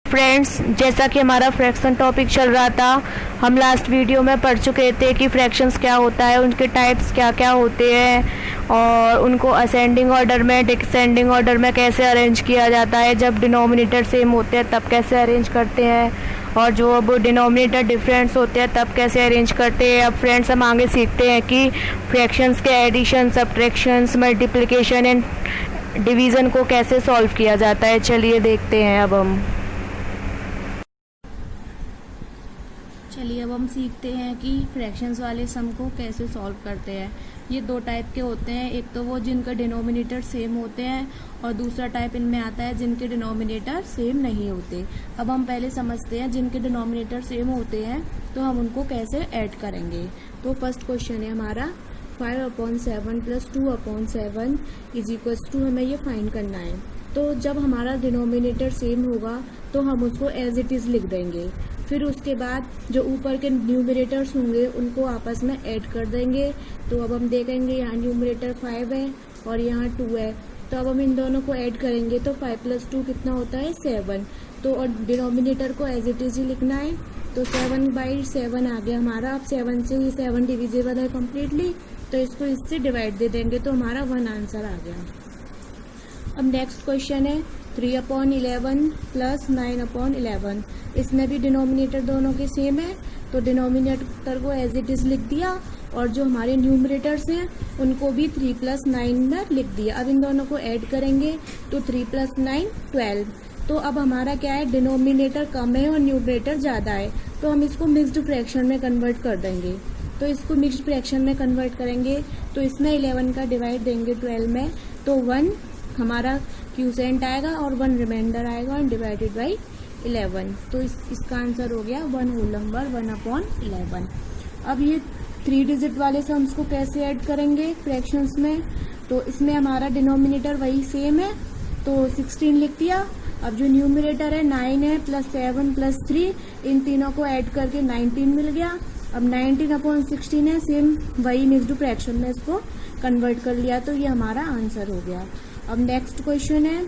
Friends, जैसा कि हमारा फ्रैक्शन टॉपिक चल रहा था, हम लास्ट वीडियो में पढ़ चुके थे कि फ्रैक्शंस क्या होता है, उनके टाइप्स क्या क्या होते हैं और उनको असेंडिंग ऑर्डर में, डिसेंडिंग ऑर्डर में कैसे अरेंज किया जाता है। जब डिनोमिनेटर सेम होते हैं तब कैसे अरेंज करते हैं, और जो अब डिनोमिनेटर डिफरेंस होते हैं तब कैसे अरेंज करते हैं। अब फ्रेंड्स, हम आगे सीखते हैं कि फ्रैक्शंस के addition, subtractions, multiplication and division को कैसे सॉल्व किया जाता है। चलिए देखते हैं अब हम सीखते हैं कि फ्रैक्शंस वाले सम को कैसे सॉल्व करते हैं। ये दो टाइप के होते हैं, एक तो वो जिनका डिनोमिनेटर सेम होते हैं और दूसरा टाइप इनमें आता है जिनके डिनोमिनेटर सेम नहीं होते। अब हम पहले समझते हैं जिनके डिनोमिनेटर सेम होते हैं तो हम उनको कैसे ऐड करेंगे। तो फर्स्ट क्वेश्चन है हमारा 5/7 + 2/7 = हमें ये फाइंड करना है। तो जब हमारा डिनोमिनेटर सेम होगा तो हम उसको एज इट इज़ लिख देंगे। फिर उसके बाद जो ऊपर के न्यूमरेटर्स होंगे उनको आपस में ऐड कर देंगे। तो अब हम देखेंगे यहाँ न्यूमरेटर 5 है और यहाँ 2 है, तो अब हम इन दोनों को ऐड करेंगे तो 5 + 2 कितना होता है 7। तो और डिनोमिनेटर को एज इट इज़ ही लिखना है, तो 7/7 आ गया हमारा। अब 7 से ही 7 डिविजिबल है कम्प्लीटली, तो इसको इससे डिवाइड दे देंगे तो हमारा 1 आंसर आ गया। अब नेक्स्ट क्वेश्चन है 3/11 + 9/11। इसमें भी डिनोमिनेटर दोनों के सेम है, तो डिनोमिनेटर को एज इट इज़ लिख दिया और जो हमारे न्यूमरेटर्स हैं उनको भी 3 + 9 में लिख दिया। अब इन दोनों को ऐड करेंगे तो 3 + 9 12। तो अब हमारा क्या है, डिनोमिनेटर कम है और न्यूमरेटर ज़्यादा है, तो हम इसको मिक्स्ड फ्रैक्शन में कन्वर्ट कर देंगे। तो इसको मिक्स्ड फ्रैक्शन में कन्वर्ट करेंगे तो इसमें 11 का डिवाइड देंगे 12 में, तो 1 हमारा क्यूसेंट आएगा और 1 रिमाइंडर आएगा और डिवाइडेड बाई 11। तो इसका आंसर हो गया 1 होल नंबर 1/11। अब ये 3 डिजिट वाले सम्स को कैसे ऐड करेंगे फ्रैक्शंस में, तो इसमें हमारा डिनोमिनेटर वही सेम है तो 16 लिख दिया। अब जो न्यूमरेटर है 9 है +7 + 3, इन तीनों को ऐड करके 19 मिल गया। अब 19/16 है, सेम वही मिक्स्ड फ्रैक्शन में इसको कन्वर्ट कर लिया, तो ये हमारा आंसर हो गया। अब नेक्स्ट क्वेश्चन है,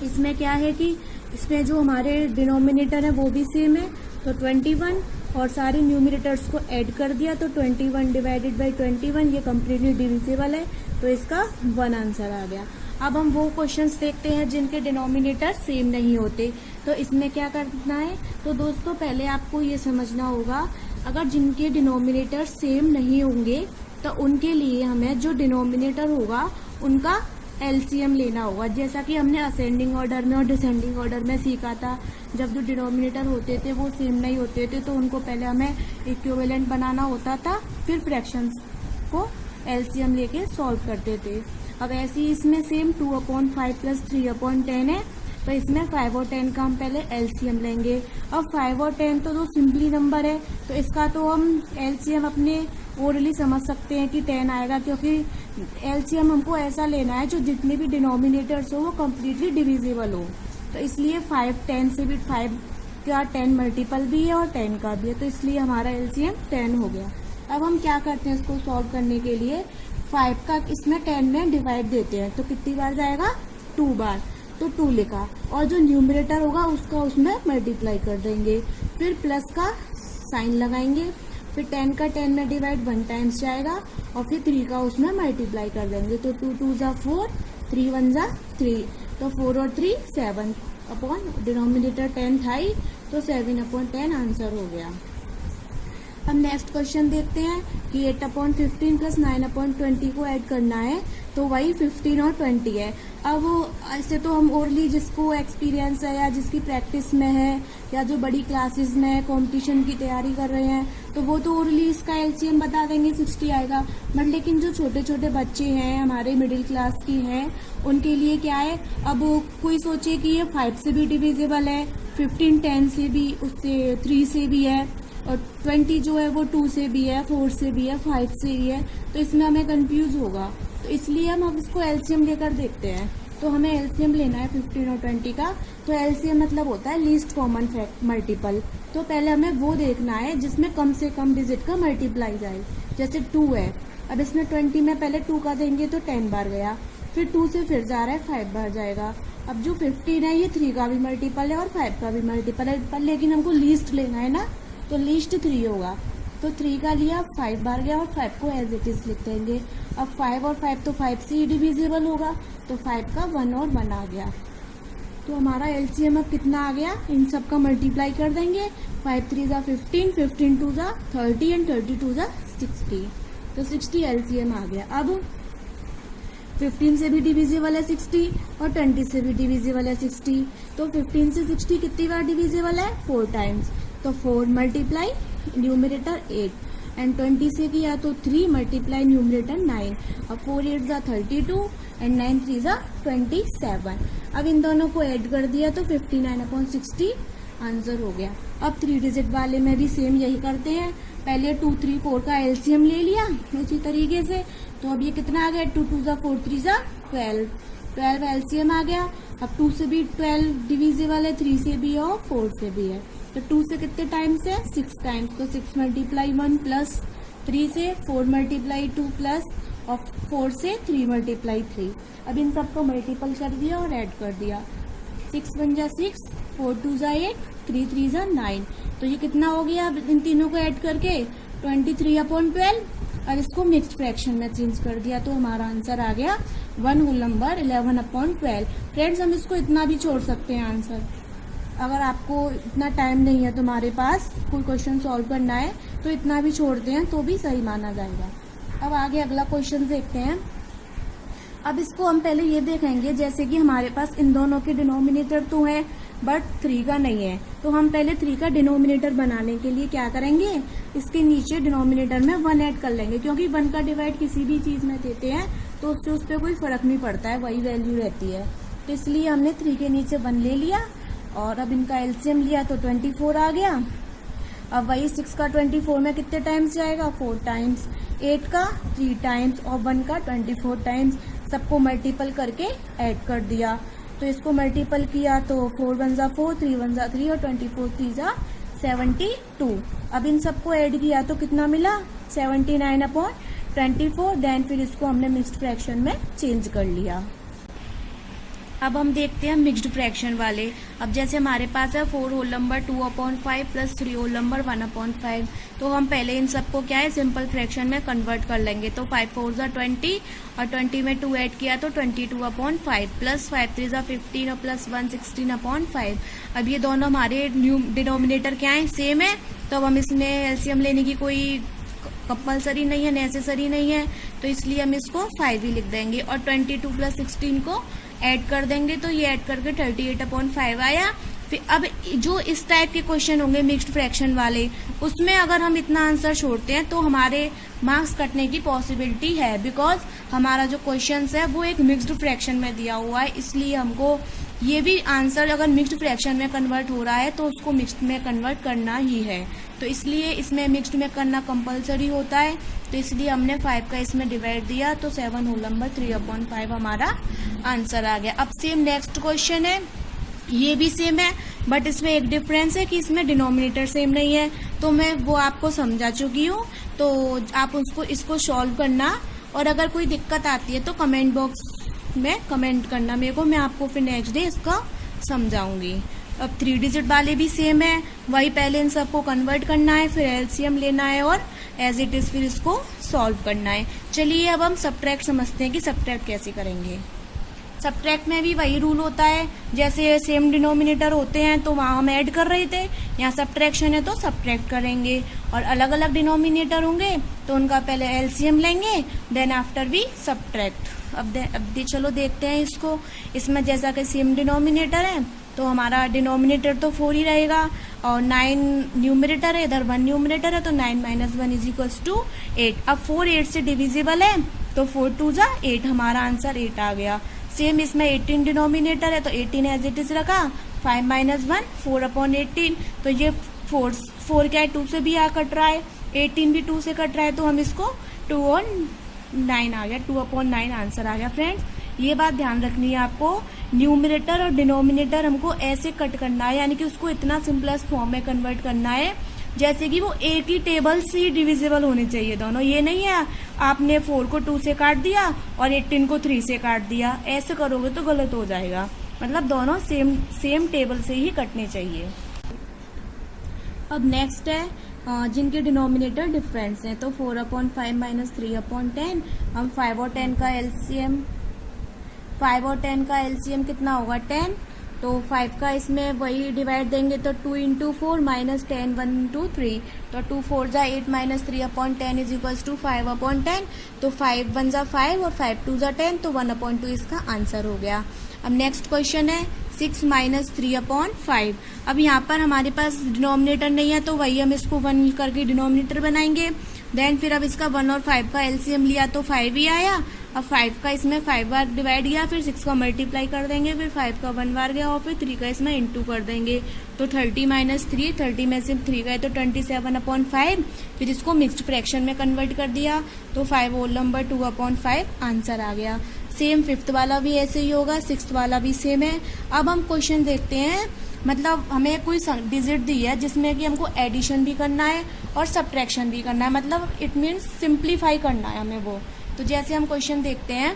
इसमें क्या है कि इसमें जो हमारे डिनोमिनेटर है वो भी सेम है, तो 21 और सारे न्यूमरेटर्स को ऐड कर दिया तो 21 डिवाइडेड बाई 21, ये कम्प्लीटली डिविजिबल है, तो इसका 1 आंसर आ गया। अब हम वो क्वेश्चंस देखते हैं जिनके डिनोमिनेटर सेम नहीं होते, तो इसमें क्या करना है। तो दोस्तों, पहले आपको ये समझना होगा, अगर जिनके डिनोमिनेटर सेम नहीं होंगे तो उनके लिए हमें जो डिनोमिनेटर होगा उनका एलसीएम लेना होगा। जैसा कि हमने असेंडिंग ऑर्डर में और डिसेंडिंग ऑर्डर में सीखा था, जब जो डिनोमिनेटर होते थे वो सेम नहीं होते थे तो उनको पहले हमें इक्विवेलेंट बनाना होता था, फिर फ्रैक्शंस को एलसीएम लेके सॉल्व करते थे। अब ऐसे ही इसमें सेम 2/5 + 3/10 है, तो इसमें 5 और 10 का हम पहले एलसीएम लेंगे। अब 5 और 10 तो दो सिंपली नंबर है, तो इसका तो हम एलसीएम अपने ओरली समझ सकते हैं कि 10 आएगा, क्योंकि एलसीएम हमको ऐसा लेना है जो जितने भी डिनोमिनेटर्स हो वो कम्प्लीटली डिविजिबल हो। तो इसलिए 5 10 से भी 5 का 10 मल्टीपल भी है और 10 का भी है, तो इसलिए हमारा एलसीएम 10 हो गया। अब हम क्या करते हैं इसको सॉल्व करने के लिए, 5 का इसमें 10 में डिवाइड देते हैं, तो कितनी बार जाएगा 2 बार, तो 2 लिखा, और जो न्यूमरेटर होगा उसका उसमें मल्टीप्लाई कर देंगे, फिर प्लस का साइन लगाएंगे, फिर 10 का 10 में डिवाइड 1 टाइम्स जाएगा और फिर 3 का उसमें मल्टीप्लाई कर देंगे, तो 2 2 = 4, 3 1 = 3, तो 4 और 3 7 अपॉन डिनोमिनेटर 10 था ही, तो 7/10 आंसर हो गया। हम नेक्स्ट क्वेश्चन देखते हैं कि 8/15 + 9/20 को ऐड करना है, तो वही 15 और 20 है। अब ऐसे तो हम ओरली जिसको एक्सपीरियंस है या जिसकी प्रैक्टिस में है या जो बड़ी क्लासेस में कंपटीशन की तैयारी कर रहे हैं तो वो तो ओरली इसका एलसीएम बता देंगे 60 आएगा, बट लेकिन जो छोटे छोटे बच्चे हैं हमारे मिडिल क्लास की हैं उनके लिए क्या है, अब कोई सोचे कि ये 5 से भी डिविजिबल है, 15 10 से भी, उससे 3 से भी है, और 20 जो है वो 2 से भी है, 4 से भी है, 5 से भी है, तो इसमें हमें कंफ्यूज होगा, तो इसलिए हम अब इसको एलसीएम लेकर देखते हैं। तो हमें एलसीएम लेना है 15 और 20 का, तो एलसीएम मतलब होता है लीस्ट कॉमन मल्टीपल। तो पहले हमें वो देखना है जिसमें कम से कम डिजिट का मल्टीप्लाई जाए, जैसे 2 है, अब इसमें 20 में पहले 2 का देंगे तो 10 बार गया, फिर 2 से फिर जा रहा है 5 बार जाएगा, अब जो 15 है ये 3 का भी मल्टीपल है और 5 का भी मल्टीपल है, पर लेकिन हमको लीस्ट लेना है ना, तो लीस्ट 3 होगा। तो 3 का लिया, 5 बार गया और 5 को एज इट इज लिख देंगे। अब 5 और 5 तो 5 से ही डिविजिबल होगा, तो 5 का 1 और 1 आ गया। तो हमारा एलसीएम अब कितना आ गया, इन सब का मल्टीप्लाई कर देंगे। 5 3 जा 15, 15 2 जा 30 एंड 30 2 जा 60, तो 60 एलसीएम आ गया। अब 15 से भी डिविजिबल है 60 और 20 से भी डिविजिबल है 60, तो 15 से 60 कितनी बार डिविजिबल है, 4 टाइम्स। तो 4 मल्टीप्लाई न्यूमरेटर 8 एंड 20 से किया तो 3 मल्टीप्लाई न्यूमरेटर 9। अब 4 8 जा 32 एंड 9 3 जा 27। अब इन दोनों को ऐड कर दिया तो 59/60 आंसर हो गया। अब 3 डिजिट वाले में भी सेम यही करते हैं, पहले 2 3 4 का एलसीएम ले लिया उसी तरीके से। तो अब ये कितना आ गया, 2 2 जा 4 3 जा 12 एलसीएम आ गया। अब 2 से भी 12 डिविजिबल है, 3 से भी और 4 से भी है। तो 2 से कितने टाइम्स है, 6 टाइम्स। तो 6 मल्टीप्लाई 1 प्लस 3 से 4 मल्टीप्लाई 2 प्लस और 4 से 3 मल्टीप्लाई 3। अब इन सबको मल्टीपल कर दिया और ऐड कर दिया। 6 1 जा 6, 4 2 जा 8, 3 3 जा 9। तो ये कितना हो गया, अब इन तीनों को ऐड करके 23/12। अब इसको मिक्स्ड फ्रैक्शन में चेंज कर दिया तो हमारा आंसर आ गया 1 होल नंबर 11/12। फ्रेंड्स हम इसको इतना भी छोड़ सकते हैं आंसर, अगर आपको इतना टाइम नहीं है तुम्हारे पास कोई क्वेश्चन सॉल्व करना है तो इतना भी छोड़ते हैं तो भी सही माना जाएगा। अब आगे अगला क्वेश्चन देखते हैं। अब इसको हम पहले ये देखेंगे, जैसे कि हमारे पास इन दोनों के डिनोमिनेटर तो है बट 3 का नहीं है, तो हम पहले 3 का डिनोमिनेटर बनाने के लिए क्या करेंगे, इसके नीचे डिनोमिनेटर में 1 ऐड कर लेंगे, क्योंकि 1 का डिवाइड किसी भी चीज में देते हैं तो उससे उस पर कोई फर्क नहीं पड़ता है, वही वैल्यू रहती है। तो इसलिए हमने 3 के नीचे 1 ले लिया और अब इनका एलसीएम लिया तो 24 आ गया। अब वही 6 का 24 में कितने टाइम्स जाएगा, 4 टाइम्स। 8 का 3 टाइम्स और 1 का 24 टाइम्स। सबको मल्टीपल करके ऐड कर दिया, तो इसको मल्टीपल किया तो 4 1 जा 4, 3 1 जा 3 और 24 3 जा 72। अब इन सबको ऐड किया तो कितना मिला, 79/24। देन फिर इसको हमने मिक्स्ड फ्रैक्शन में चेंज कर लिया। अब हम देखते हैं मिक्स्ड फ्रैक्शन वाले। अब जैसे हमारे पास है 4 whole number 2/5 plus 3 whole number 1/5, तो हम पहले इन सबको क्या है सिंपल फ्रैक्शन में कन्वर्ट कर लेंगे। तो 5 4 जा 20 और 20 में 2 ऐड किया तो 22/5 प्लस 5 3 जा 15 और प्लस 1 16/5। अब ये दोनों हमारे डिनोमिनेटर क्या है, सेम है, तो अब हम इसमें एलसीएम लेने की कोई कंपल्सरी नहीं है, नेसेसरी नहीं है, तो इसलिए हम इसको 5 ही लिख देंगे और 22 प्लस 16 को ऐड कर देंगे तो ये ऐड करके 38/5 आया। फिर अब जो इस टाइप के क्वेश्चन होंगे मिक्स्ड फ्रैक्शन वाले, उसमें अगर हम इतना आंसर छोड़ते हैं तो हमारे मार्क्स कटने की पॉसिबिलिटी है, बिकॉज हमारा जो क्वेश्चन है वो एक मिक्स्ड फ्रैक्शन में दिया हुआ है, इसलिए हमको ये भी आंसर अगर मिक्स्ड फ्रैक्शन में कन्वर्ट हो रहा है तो उसको मिक्स्ड में कन्वर्ट करना ही है, तो इसलिए इसमें मिक्स्ड में करना कंपलसरी होता है। तो इसलिए हमने 5 का इसमें डिवाइड दिया तो 7 होल नंबर 3/5 हमारा आंसर आ गया। अब सेम नेक्स्ट क्वेश्चन है, ये भी सेम है बट इसमें एक डिफरेंस है कि इसमें डिनोमिनेटर सेम नहीं है, तो मैं वो आपको समझा चुकी हूँ, तो आप इसको सॉल्व करना और अगर कोई दिक्कत आती है तो कमेंट बॉक्स में कमेंट करना मेरे को, मैं आपको फिर नेक्स्ट डे इसका समझाऊंगी। अब 3 डिजिट वाले भी सेम है, वही पहले इन सबको कन्वर्ट करना है, फिर एलसीएम लेना है और एज इट इज फिर इसको सॉल्व करना है। चलिए अब हम सबट्रैक्ट समझते हैं कि सबट्रैक्ट कैसे करेंगे। सबट्रैक्ट में भी वही रूल होता है, जैसे सेम डिनोमिनेटर होते हैं तो वहाँ हम ऐड कर रहे थे, यहाँ सबट्रैक्शन है तो सबट्रैक्ट करेंगे, और अलग अलग डिनोमिनेटर होंगे तो उनका पहले एलसीएम लेंगे देन आफ्टर वी सबट्रैक्ट। अब चलो देखते हैं इसको। इसमें जैसा कि सेम डिनोमिनेटर है तो हमारा डिनोमिनेटर तो 4 ही रहेगा और 9 न्यूमरेटर है, इधर 1 न्यूमरेटर है तो 9 - 1 = 8। अब 4 8 से डिविजिबल है तो 4 2 जा 8, हमारा आंसर 8 आ गया। सेम इसमें 18 डिनोमिनेटर है तो 18 एज इट इज रखा, 5 - 1 4/18, तो ये 4 क्या है 2 से भी कट रहा है, 18 भी 2 से कट रहा है, तो हम इसको 2 और 9 आ गया, 2/9 आंसर आ गया। फ्रेंड्स ये बात ध्यान रखनी है आपको, न्यूमरेटर और डिनोमिनेटर हमको ऐसे कट करना है, यानी कि उसको इतना सिंपलेस्ट फॉर्म में कन्वर्ट करना है जैसे कि वो एक ही टेबल से डिविजिबल होने चाहिए दोनों। ये नहीं है आपने 4 को 2 से काट दिया और 18 को 3 से काट दिया, ऐसे करोगे तो गलत हो जाएगा। मतलब दोनों सेम टेबल से ही कटने चाहिए। अब नेक्स्ट है जिनके डिनोमिनेटर डिफरेंस हैं, तो 4/5 माइनस 3/10। हम 5 और 10 का एलसीएम 5 और 10 का एलसीएम कितना होगा 10, तो 5 का इसमें वही डिवाइड देंगे तो 2 इंटू 4 माइनस 10 1 इंटू 3, तो 2 4 जा 8 माइनस 3/10 इज इक्वल्स टू 5/10। तो 5 1 जा 5 और 5 2 जा 10, तो 1/2 इसका आंसर हो गया। अब नेक्स्ट क्वेश्चन है 6 माइनस 3/5। अब यहाँ पर हमारे पास डिनोमिनेटर नहीं है तो वही हम इसको 1 करके डिनोमिनेटर बनाएंगे। देन फिर अब इसका 1 और 5 का एलसीएम लिया तो 5 ही आया। अब 5 का इसमें 5 बार डिवाइड किया, फिर 6 का मल्टीप्लाई कर देंगे, फिर 5 का 1 बार गया और फिर 3 का इसमें इंटू कर देंगे। तो 30 माइनस 3, 30 में से 3 गए तो 27/5। फिर इसको मिक्स्ड फ्रैक्शन में कन्वर्ट कर दिया तो 5 होल नंबर 2/5 आंसर आ गया। सेम 5th वाला भी ऐसे ही होगा, 6th वाला भी सेम है। अब हम क्वेश्चन देखते हैं, मतलब हमें कोई डिजिट दी है जिसमें कि हमको एडिशन भी करना है और सब्ट्रैक्शन भी करना है, मतलब इट मीन्स सिंप्लीफाई करना है हमें वो। तो जैसे हम क्वेश्चन देखते हैं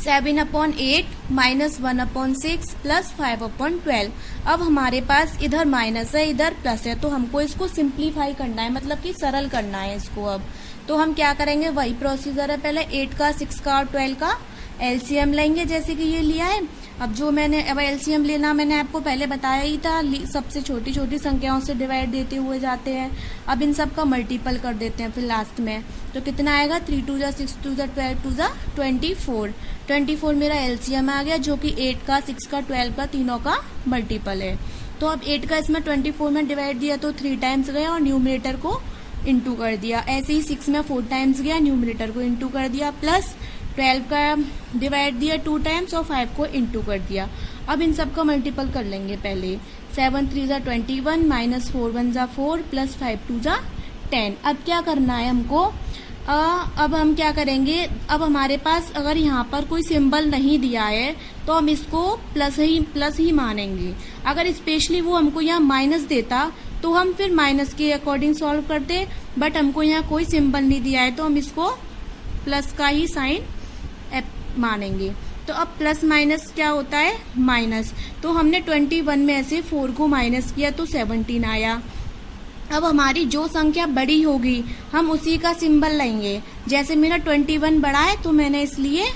7/8 माइनस 1/6 प्लस 5/12। अब हमारे पास इधर माइनस है इधर प्लस है, तो हमको इसको सिंप्लीफाई करना है, मतलब कि सरल करना है इसको। अब तो हम क्या करेंगे, वही प्रोसीजर है, पहले 8 का 6 का और 12 का एलसीएम लेंगे जैसे कि ये लिया है। अब एलसीएम लेना मैंने आपको पहले बताया ही था, सबसे छोटी छोटी संख्याओं से डिवाइड देते हुए जाते हैं। अब इन सब का मल्टीपल कर देते हैं फिर लास्ट में, तो कितना आएगा 3 2 जा 6 2 जा 12 2 जा 24। 24 मेरा एलसीएम आ गया, जो कि 8 का 6 का 12 का तीनों का मल्टीपल है। तो अब 8 का इसमें 24 में डिवाइड दिया तो 3 टाइम्स गया और न्यूमरेटर को इंटू कर दिया। ऐसे ही 6 में 4 टाइम्स गया, न्यूमरेटर को इंटू कर दिया, प्लस 12 का डिवाइड दिया 2 टाइम्स और 5 को इंटू कर दिया। अब इन सब का मल्टीपल कर लेंगे पहले। 7 3 जा 21 माइनस 4 1 जा 4 प्लस 5 2 जा 10। अब क्या करना है हमको, अब हम क्या करेंगे, अब हमारे पास अगर यहाँ पर कोई सिंबल नहीं दिया है तो हम इसको प्लस ही मानेंगे। अगर स्पेशली वो हमको यहाँ माइनस देता तो हम फिर माइनस के अकॉर्डिंग सॉल्व करते, बट हमको यहाँ कोई सिंबल नहीं दिया है तो हम इसको प्लस का ही साइन मानेंगे। तो अब प्लस माइनस क्या होता है, माइनस। तो हमने 21 में से 4 को माइनस किया तो 17 आया। अब हमारी जो संख्या बड़ी होगी हम उसी का सिंबल लेंगे। जैसे मेरा 21 बड़ा है तो मैंने इसलिए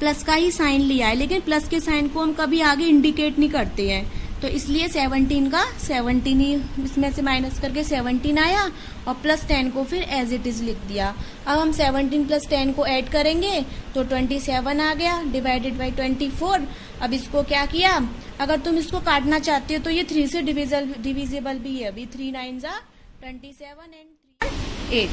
प्लस का ही साइन लिया है, लेकिन प्लस के साइन को हम कभी आगे इंडिकेट नहीं करते हैं, तो इसलिए 17 का 17 ही इसमें से माइनस करके 17 आया और प्लस 10 को फिर एज इट इज लिख दिया। अब हम 17 प्लस 10 को ऐड करेंगे तो 27 आ गया डिवाइडेड बाई 24। अब इसको क्या किया, अगर तुम इसको काटना चाहते हो तो ये 3 से डिविजिबल भी है। अभी 3 9 जा 27 एंड 3 8।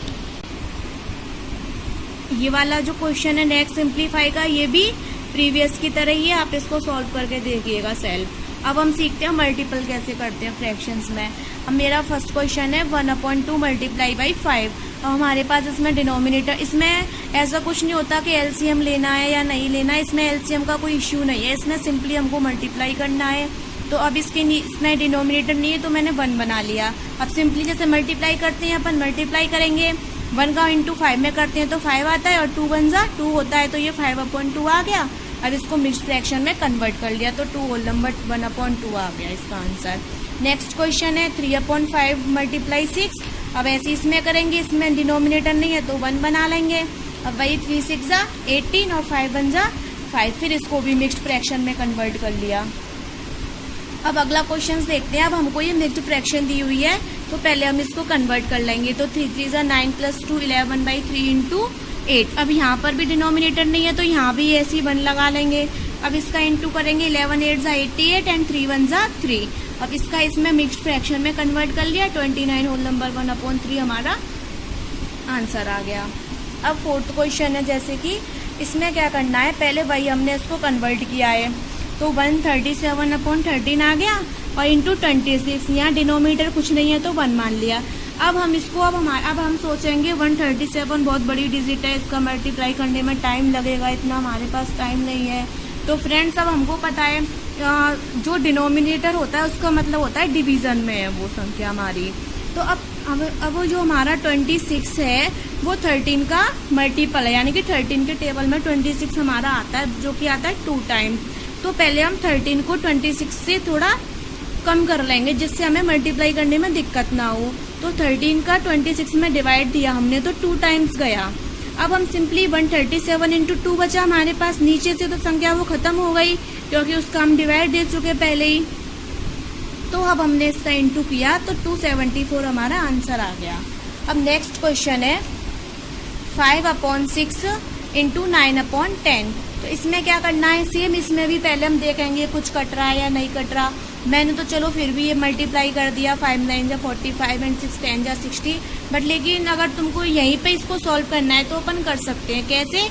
ये वाला जो क्वेश्चन है नेक्स्ट सिंप्लीफाई का, ये भी प्रीवियस की तरह ही है, आप इसको सॉल्व करके देखिएगा सेल्फ। अब हम सीखते हैं मल्टीपल कैसे करते हैं फ्रैक्शंस में। अब मेरा फर्स्ट क्वेश्चन है 1/2 मल्टीप्लाई बाई 5। अब हमारे पास इसमें डिनोमिनेटर, इसमें ऐसा कुछ नहीं होता कि एलसीएम लेना है या नहीं लेना है, इसमें एलसीएम का कोई इश्यू नहीं है, इसमें सिंपली हमको मल्टीप्लाई करना है। तो अब इसमें डिनोमिनेटर नहीं है तो मैंने 1 बना लिया। अब सिंपली जैसे मल्टीप्लाई करते हैं अपन मल्टीप्लाई करेंगे, 1 का इंटू 5 में करते हैं तो 5 आता है और 2 1 जा 2 होता है, तो ये 5/2 आ गया। अब इसको मिक्स्ड फ्रैक्शन में कन्वर्ट कर लिया तो 2 होल नंबर 1/2 आ गया इसका आंसर। नेक्स्ट क्वेश्चन है 3/5 मल्टीप्लाई 6। अब ऐसे इसमें करेंगे, इसमें डिनोमिनेटर नहीं है तो 1 बना लेंगे। अब वही 3 6 जा 18 और 5 1 जा 5, फिर इसको भी मिक्स्ड फ्रैक्शन में कन्वर्ट कर लिया। अब अगला क्वेश्चन देखते हैं। अब हमको ये मिक्स्ड फ्रैक्शन दी हुई है तो पहले हम इसको कन्वर्ट कर लेंगे। तो 3 3 जा 9 प्लस 2 11/3 इंटू 8। अब यहाँ पर भी डिनोमिनेटर नहीं है तो यहाँ भी ऐसी 1 लगा लेंगे। अब इसका इंटू करेंगे, 11 8 जा 88 एंड 3 1 जा 3। अब इसका इसमें मिक्स्ड फ्रैक्शन में कन्वर्ट कर लिया, 29 होल नंबर 1/3 हमारा आंसर आ गया। अब फोर्थ क्वेश्चन है, जैसे कि इसमें क्या करना है, पहले वही हमने इसको कन्वर्ट किया है तो 137/13 आ गया और इंटू 26। यहाँ डिनोमिनेटर कुछ नहीं है तो 1 मान लिया। अब हम इसको अब हम सोचेंगे 137 बहुत बड़ी डिजिट है, इसका मल्टीप्लाई करने में टाइम लगेगा, इतना हमारे पास टाइम नहीं है। तो फ्रेंड्स अब हमको पता है जो डिनोमिनेटर होता है उसका मतलब होता है डिवीजन में है वो संख्या हमारी। तो अब जो हमारा 26 है वो 13 का मल्टीपल है, यानी कि 13 के टेबल में 26 हमारा आता है, जो कि आता है 2 टाइम। तो पहले हम 13 को 26 से थोड़ा कम कर लेंगे जिससे हमें मल्टीप्लाई करने में दिक्कत ना हो। तो 13 का 26 में डिवाइड दिया हमने तो 2 टाइम्स गया। अब हम सिंपली 137 इंटू 2 बचा हमारे पास, नीचे से तो संख्या वो खत्म हो गई क्योंकि उसका हम डिवाइड दे चुके पहले ही। तो अब हमने इसका इंटू किया तो 274 हमारा आंसर आ गया। अब नेक्स्ट क्वेश्चन है 5/6 इंटू 9/10। तो इसमें क्या करना है, सेम इसमें भी पहले हम देखेंगे कुछ कट रहा है या नहीं कट रहा। मैंने तो चलो फिर भी ये मल्टीप्लाई कर दिया, 5 9 जा 45 एंड 6 10 जा 60। बट लेकिन अगर तुमको यहीं पे इसको सॉल्व करना है तो अपन कर सकते हैं। कैसे,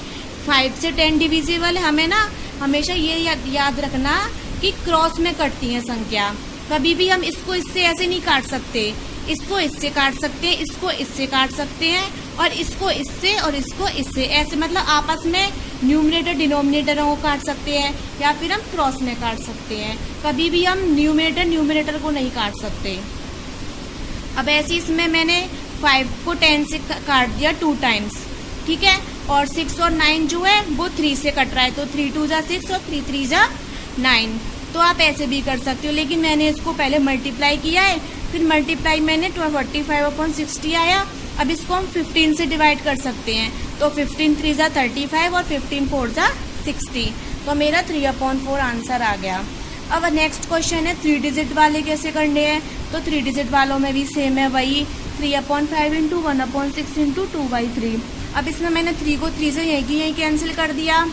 5 से 10 डिविजिबल है। हमें ना हमेशा ये याद रखना कि क्रॉस में कटती है संख्या। कभी भी हम इसको इससे ऐसे नहीं काट सकते, इसको इससे काट सकते हैं, इसको इससे काट सकते हैं, और इसको इससे और इसको इससे, ऐसे मतलब आपस में न्यूमरेटर डिनोमिनेटरों को काट सकते हैं या फिर हम क्रॉस में काट सकते हैं। कभी भी हम न्यूमरेटर को नहीं काट सकते। अब ऐसे इसमें मैंने 5 को 10 से काट दिया 2 टाइम्स, ठीक है। और 6 और 9 जो है वो 3 से कट रहा है, तो 3 2 जा 6 और 3 3 जा 9। तो आप ऐसे भी कर सकते हो, लेकिन मैंने इसको पहले मल्टीप्लाई किया है, फिर मल्टीप्लाई मैंने 45/60 आया। अब इसको हम 15 से डिवाइड कर सकते हैं, तो 15 3 जा 35 और 15 4 जा 60। तो मेरा 3/4 आंसर आ गया। अब नेक्स्ट क्वेश्चन है 3 डिजिट वाले कैसे करने हैं। तो 3 डिजिट वालों में भी सेम है, वही 3/5 इंटू 1/6 इंटू 2/3। अब इसमें मैंने 3 को 3 से यहीं कैंसिल कर दिया,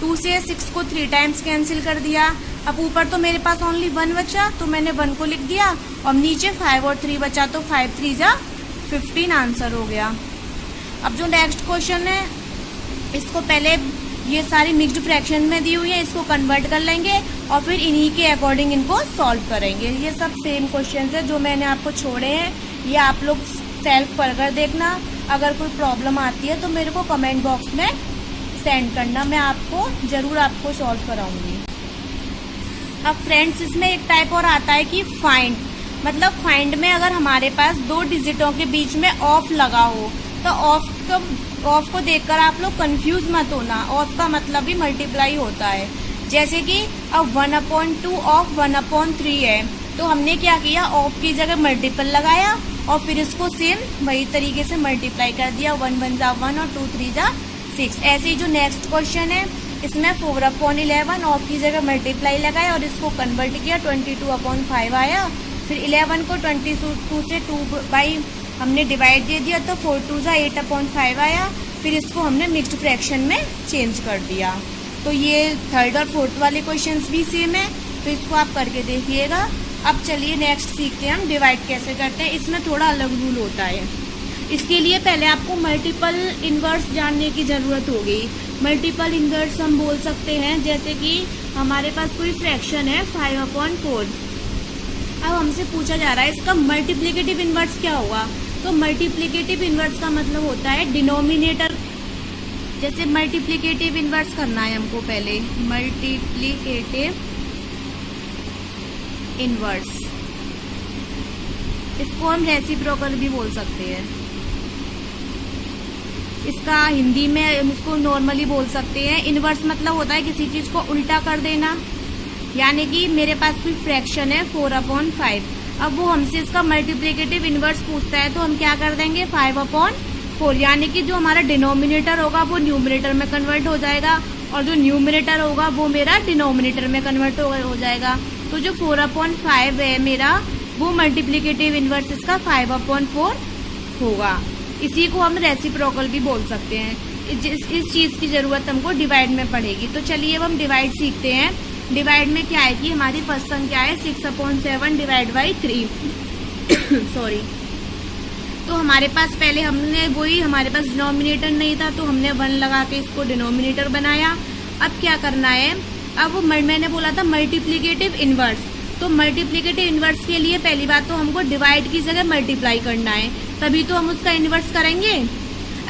2 से 6 को 3 टाइम्स कैंसिल कर दिया। अब ऊपर तो मेरे पास ओनली 1 बचा, तो मैंने 1 को लिख दिया, और नीचे 5 और 3 बचा, तो 5 3 जा 15 आंसर हो गया। अब जो नेक्स्ट क्वेश्चन है, इसको पहले ये सारी मिक्स्ड फ्रैक्शन में दी हुई है, इसको कन्वर्ट कर लेंगे और फिर इन्हीं के अकॉर्डिंग इनको सॉल्व करेंगे। ये सब सेम क्वेश्चन है जो मैंने आपको छोड़े हैं, ये आप लोग सेल्फ पढ़कर देखना। अगर कोई प्रॉब्लम आती है तो मेरे को कमेंट बॉक्स में सेंड करना, मैं आपको जरूर आपको सॉल्व कराऊंगी। अब फ्रेंड्स इसमें एक टाइप और आता है कि फाइंड, मतलब फाइंड में अगर हमारे पास 2 डिजिटों के बीच में ऑफ लगा हो तो ऑफ को देखकर आप लोग कंफ्यूज मत होना। ऑफ का मतलब भी मल्टीप्लाई होता है। जैसे कि अब 1/2 ऑफ 1/3 है, तो हमने क्या किया, ऑफ की जगह मल्टीपल लगाया और फिर इसको सेम वही तरीके से मल्टीप्लाई कर दिया, 1 1 जा 1 और 2 3 जा 6। ऐसे ही जो नेक्स्ट क्वेश्चन है, इसमें 4/11 ऑफ की जगह मल्टीप्लाई लगाया और इसको कन्वर्ट किया, 22/5 आया। फिर 11 को 22 से 2 हमने डिवाइड दे दिया, तो 4 2 जा 8/5 आया। फिर इसको हमने मिक्स्ड फ्रैक्शन में चेंज कर दिया। तो ये थर्ड और फोर्थ वाले क्वेश्चंस भी सेम है, तो इसको आप करके देखिएगा। अब चलिए नेक्स्ट सीखते हैं हम डिवाइड कैसे करते हैं। इसमें थोड़ा अलग रूल होता है। इसके लिए पहले आपको मल्टीपल इनवर्स जानने की ज़रूरत होगी। मल्टीपल इनवर्स हम बोल सकते हैं, जैसे कि हमारे पास कोई फ्रैक्शन है 5/4। अब हमसे पूछा जा रहा है इसका मल्टीप्लिकेटिव इनवर्स क्या होगा। तो मल्टीप्लिकेटिव इनवर्स का मतलब होता है डिनोमिनेटर, जैसे मल्टीप्लिकेटिव इनवर्स करना है हमको पहले, मल्टीप्लिकेटिव इनवर्स, इसको हम रेसिप्रोकल भी बोल सकते हैं। इसका हिंदी में हम इसको नॉर्मली बोल सकते हैं। इनवर्स मतलब होता है किसी चीज को उल्टा कर देना, यानी कि मेरे पास कोई फ्रैक्शन है 4/5, अब वो हमसे इसका मल्टीप्लिकेटिव इनवर्स पूछता है, तो हम क्या कर देंगे 5/4, यानी कि जो हमारा डिनोमिनेटर होगा वो न्यूमरेटर में कन्वर्ट हो जाएगा और जो न्यूमरेटर होगा वो मेरा डिनोमिनेटर में कन्वर्ट हो जाएगा। तो जो 4/5 है मेरा, वो मल्टीप्लिकेटिव इनवर्स इसका 5/4 होगा। इसी को हम रेसिप्रोकल भी बोल सकते हैं। इस चीज की जरूरत हमको डिवाइड में पड़ेगी। तो चलिए अब हम डिवाइड सीखते हैं। डिवाइड में क्या है कि हमारी फर्स्ट संख्या है 6/7 डिवाइड बाई 3 सॉरी। तो हमारे पास पहले हमने वही, हमारे पास डिनोमिनेटर नहीं था तो हमने 1 लगा के इसको डिनोमिनेटर बनाया। अब क्या करना है, अब मैंने बोला था मल्टीप्लिकेटिव इनवर्स, तो मल्टीप्लिकेटिव इनवर्स के लिए पहली बात तो हमको डिवाइड की जगह मल्टीप्लाई करना है, तभी तो हम उसका इनवर्स करेंगे।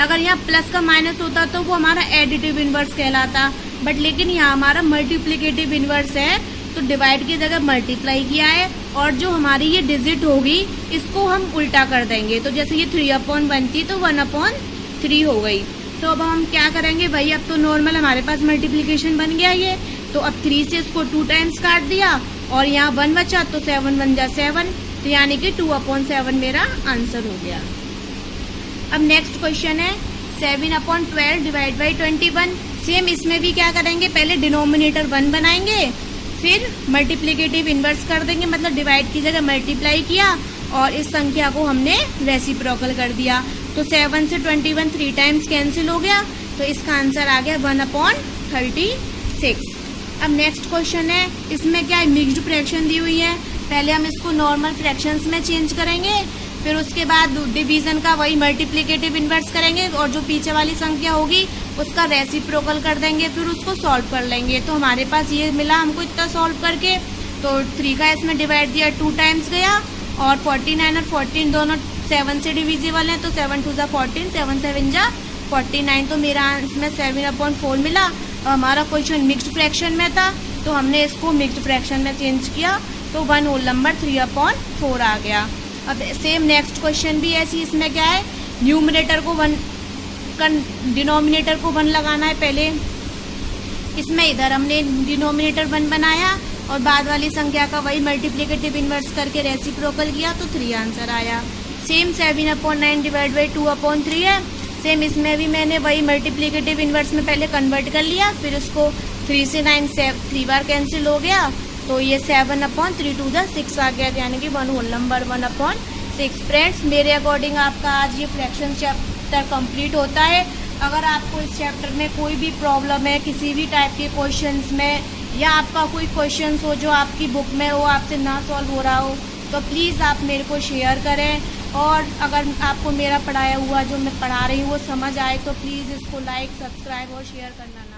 अगर यहाँ प्लस का माइनस होता तो वो हमारा एडिटिव इनवर्स कहलाता, बट लेकिन यहाँ हमारा मल्टीप्लिकेटिव इनवर्स है, तो डिवाइड की जगह मल्टीप्लाई किया है और जो हमारी ये डिजिट होगी इसको हम उल्टा कर देंगे। तो जैसे ये 3/1 थी तो 1/3 हो गई। तो अब हम क्या करेंगे भाई, अब तो नॉर्मल हमारे पास मल्टीप्लिकेशन बन गया ये, तो अब 3 से इसको 2 टाइम्स काट दिया और यहाँ 1 बचा तो 7 1 जा 7, तो यानी कि 2/7 मेरा आंसर हो गया। अब नेक्स्ट क्वेश्चन है 7/12 डिवाइड बाई 21। सेम इसमें भी क्या करेंगे, पहले डिनोमिनेटर 1 बनाएंगे, फिर मल्टीप्लिकेटिव इनवर्स कर देंगे, मतलब डिवाइड की जगह मल्टीप्लाई किया और इस संख्या को हमने रेसिप्रोकल कर दिया। तो 7 से 21 3 टाइम्स कैंसिल हो गया, तो इसका आंसर आ गया 1/36। अब नेक्स्ट क्वेश्चन है, इसमें क्या है, मिक्स्ड फ्रैक्शन दी हुई है। पहले हम इसको नॉर्मल फ्रैक्शंस में चेंज करेंगे, फिर उसके बाद डिवीजन का वही मल्टीप्लिकेटिव इनवर्स करेंगे और जो पीछे वाली संख्या होगी उसका रेसिप्रोकल कर देंगे, फिर उसको सॉल्व कर लेंगे। तो हमारे पास ये मिला हमको इतना सॉल्व करके। तो 3 का इसमें डिवाइड दिया 2 टाइम्स गया और 49 और 14 दोनों 7 से डिविजिबल हैं, तो 7 2 जा 14, 7 7 जा 49। तो मेरा इसमें 7/4 मिला। और हमारा क्वेश्चन मिक्स्ड फ्रैक्शन में था, तो हमने इसको मिक्स्ड फ्रैक्शन में चेंज किया, तो 1 होल नंबर 3/4 आ गया। अब सेम नेक्स्ट क्वेश्चन भी ऐसी, इसमें क्या है, न्यूमरेटर को 1 डिनोमिनेटर को 1 लगाना है पहले। इसमें इधर हमने डिनोमिनेटर 1 बनाया और बाद वाली संख्या का वही मल्टीप्लिकेटिव इनवर्स करके रेसिप्रोकल किया, तो 3 आंसर आया। सेम 7/9 डिवाइड बाई 2/3 है। सेम इसमें भी मैंने वही मल्टीप्लिकेटिव इनवर्स में पहले कन्वर्ट कर लिया, फिर उसको 3 से 9 3 बार कैंसिल हो गया, तो ये 7/3 2 जा 6 आ गया, यानी कि 1 होल नंबर 1/6। फ्रेंड्स, मेरे अकॉर्डिंग आपका आज ये फ्रैक्शन चैप्टर कंप्लीट होता है। अगर आपको इस चैप्टर में कोई भी प्रॉब्लम है किसी भी टाइप के क्वेश्चंस में, या आपका कोई क्वेश्चन हो जो आपकी बुक में हो, आपसे ना सॉल्व हो रहा हो, तो प्लीज़ आप मेरे को शेयर करें। और अगर आपको मेरा पढ़ाया हुआ जो मैं पढ़ा रही हूँ वो समझ आए, तो प्लीज़ इसको लाइक, सब्सक्राइब और शेयर करना ना